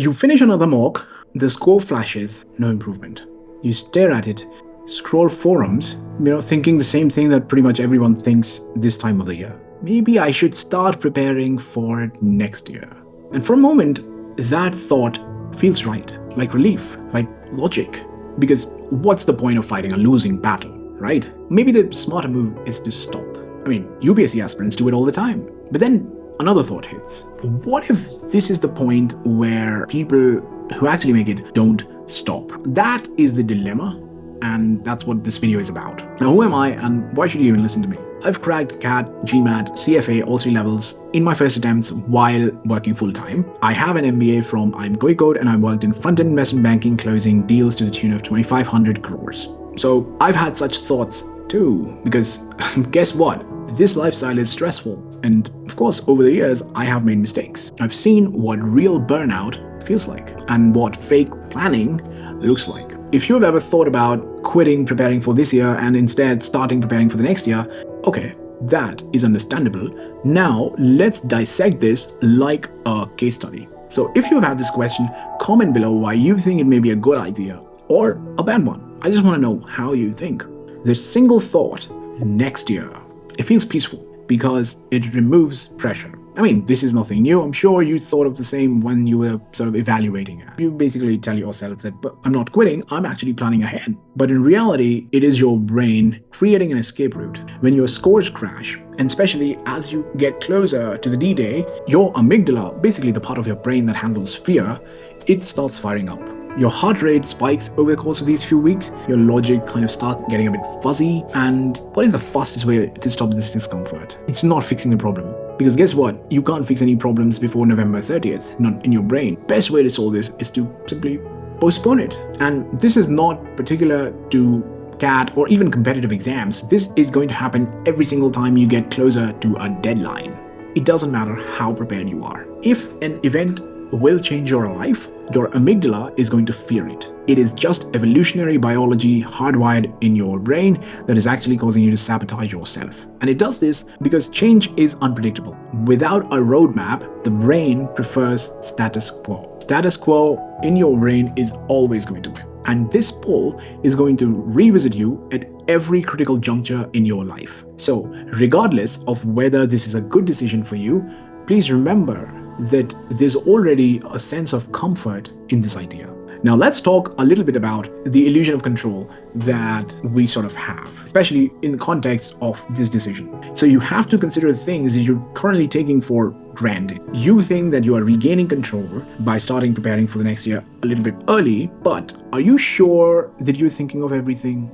You finish another mock, the score flashes, no improvement. You stare at it, scroll forums, thinking the same thing that pretty much everyone thinks this time of the year. Maybe I should start preparing for it next year. And for a moment, that thought feels right, like relief, like logic. Because what's the point of fighting a losing battle, right? Maybe the smarter move is to stop. UPSC aspirants do it all the time. But then another thought hits. What if this is the point where people who actually make it don't stop? That is the dilemma, and that's what this video is about. Now, who am I and why should you even listen to me? I've cracked CAT, GMAT, CFA, all 3 levels in my first attempts while working full-time. I have an MBA from iQuanta and I worked in front-end investment banking, closing deals to the tune of 2,500 crores. So I've had such thoughts too, because guess what? This lifestyle is stressful. And of course, over the years, I have made mistakes. I've seen what real burnout feels like and what fake planning looks like. If you've ever thought about quitting preparing for this year and instead starting preparing for the next year, okay, that is understandable. Now, let's dissect this like a case study. So if you've had this question, comment below why you think it may be a good idea or a bad one. I just want to know how you think. The single thought, next year. It feels peaceful because it removes pressure. This is nothing new. I'm sure you thought of the same when you were sort of evaluating it. You basically tell yourself that, but I'm not quitting, I'm actually planning ahead. But in reality, it is your brain creating an escape route. When your scores crash, and especially as you get closer to the D-Day, your amygdala, basically the part of your brain that handles fear, it starts firing up. Your heart rate spikes over the course of these few weeks, your logic kind of starts getting a bit fuzzy, and what is the fastest way to stop this discomfort? It's not fixing the problem. Because guess what? You can't fix any problems before November 30th, not in your brain. Best way to solve this is to simply postpone it. And this is not particular to CAT or even competitive exams. This is going to happen every single time you get closer to a deadline. It doesn't matter how prepared you are. If an event will change your life, your amygdala is going to fear it. It is just evolutionary biology hardwired in your brain that is actually causing you to sabotage yourself. And it does this because change is unpredictable. Without a roadmap, the brain prefers status quo. Status quo in your brain is always going to win. And this pull is going to revisit you at every critical juncture in your life. So regardless of whether this is a good decision for you, please remember that there's already a sense of comfort in this idea. Now let's talk a little bit about the illusion of control that we sort of have, especially in the context of this decision. So you have to consider things that you're currently taking for granted. You think that you are regaining control by starting preparing for the next year a little bit early, but are you sure that you're thinking of everything?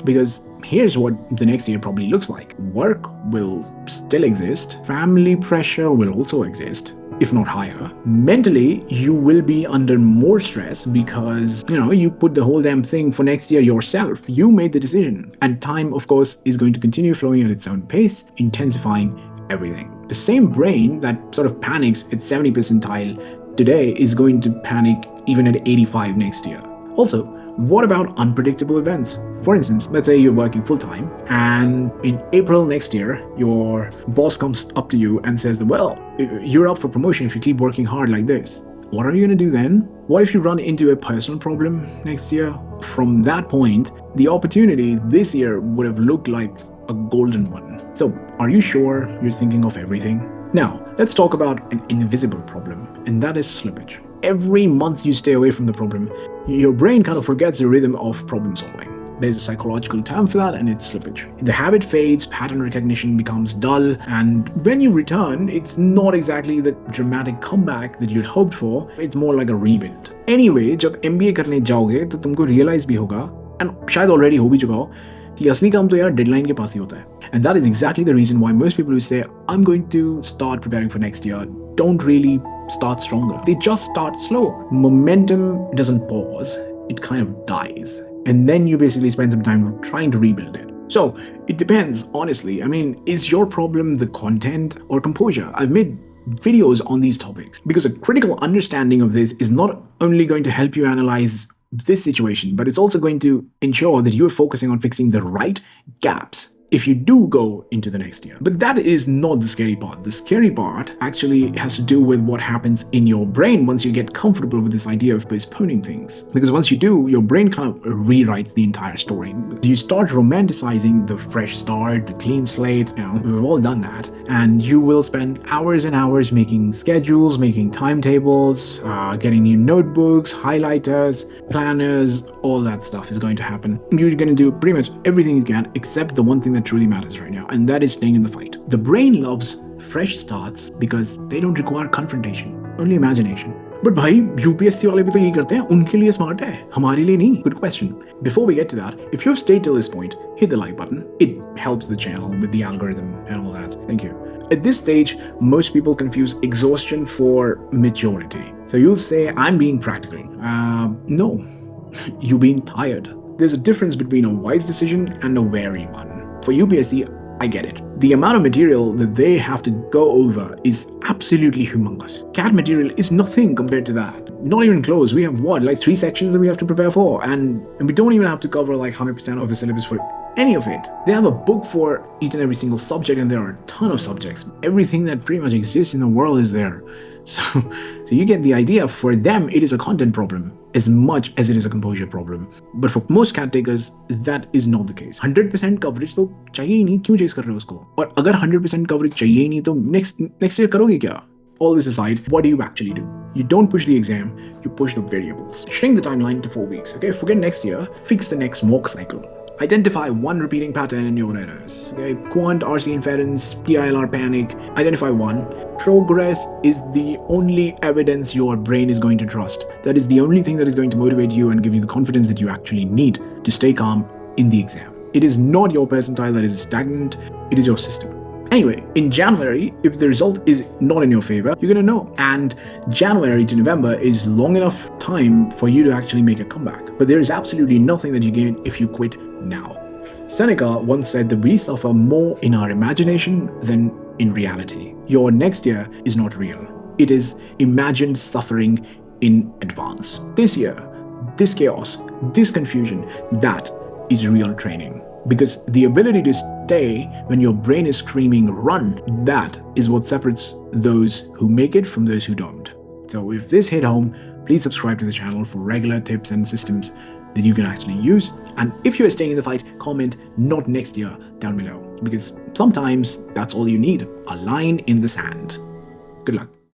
Because here's what the next year probably looks like. Work will still exist. Family pressure will also exist, if not higher. Mentally, you will be under more stress because, you put the whole damn thing for next year yourself. You made the decision. And time, of course, is going to continue flowing at its own pace, intensifying everything. The same brain that sort of panics at 70 percentile today is going to panic even at 85 next year. Also, what about unpredictable events? For instance, let's say you're working full-time and in April next year, your boss comes up to you and says, well, you're up for promotion if you keep working hard like this. What are you going to do then? What if you run into a personal problem next year? From that point, the opportunity this year would have looked like a golden one. So are you sure you're thinking of everything? Now, let's talk about an invisible problem, and that is slippage. Every month you stay away from the problem, your brain kind of forgets the rhythm of problem solving. There's a psychological term for that, and it's slippage. The habit fades, pattern recognition becomes dull, and when you return, it's not exactly the dramatic comeback that you'd hoped for. It's more like a rebuild. Anyway, जब MBA करने जाओगे तो तुमको realize भी होगा, and शायद already हो भी चुका हो, कि असली काम तो यार deadline के पास ही होता है. And that is exactly the reason why most people who say, I'm going to start preparing for next year, don't really start stronger. They just start slow. Momentum doesn't pause, it kind of dies. And then you basically spend some time trying to rebuild it. So it depends, honestly. Is your problem the content or composure? I've made videos on these topics because a critical understanding of this is not only going to help you analyze this situation, but it's also going to ensure that you're focusing on fixing the right gaps if you do go into the next year. But that is not the scary part. The scary part actually has to do with what happens in your brain once you get comfortable with this idea of postponing things. Because once you do, your brain kind of rewrites the entire story. You start romanticizing the fresh start, the clean slate, we've all done that. And you will spend hours and hours making schedules, making timetables, getting new notebooks, highlighters, planners, all that stuff is going to happen. You're going to do pretty much everything you can except the one thing that truly matters right now, and that is staying in the fight. The brain loves fresh starts because they don't require confrontation, only imagination. But भाई UPSC वाले भी तो यही करते हैं, उनके लिए smart है, हमारे लिए नहीं. Good question. Before we get to that, if you've stayed till this point, hit the like button. It helps the channel with the algorithm and all that. Thank you. At this stage, most people confuse exhaustion for maturity. So you'll say, I'm being practical. No, you're being tired. There's a difference between a wise decision and a wary one. For UPSC, I get it. The amount of material that they have to go over is absolutely humongous. CAT material is nothing compared to that. Not even close. We have like 3 sections that we have to prepare for, and we don't even have to cover like 100% of the syllabus for any of it. They have a book for each and every single subject, and there are a ton of subjects. Everything that pretty much exists in the world is there. So you get the idea. For them, it is a content problem as much as it is a composure problem. But for most CAT takers, that is not the case. 100% coverage तो चाहिए ही नहीं, क्यों chess कर रहे हो उसको? और अगर 100% coverage चाहिए ही नहीं तो next year करोगे क्या? All this aside, what do you actually do? You don't push the exam, you push the variables. Shrink the timeline to 4 weeks, okay? Forget next year, fix the next mock cycle. Identify one repeating pattern in your errors. Okay? Quant, RC inference, PILR panic. Identify one. Progress is the only evidence your brain is going to trust. That is the only thing that is going to motivate you and give you the confidence that you actually need to stay calm in the exam. It is not your percentile that is stagnant, it is your system. Anyway, in January, if the result is not in your favor, you're going to know. And January to November is long enough time for you to actually make a comeback. But there is absolutely nothing that you gain if you quit now. Seneca once said that we suffer more in our imagination than in reality. Your next year is not real. It is imagined suffering in advance. This year, this chaos, this confusion, that is real training. Because the ability to stay when your brain is screaming run, that is what separates those who make it from those who don't. So if this hit home, please subscribe to the channel for regular tips and systems that you can actually use. And if you are staying in the fight, comment not next year down below. Because sometimes that's all you need, a line in the sand. Good luck.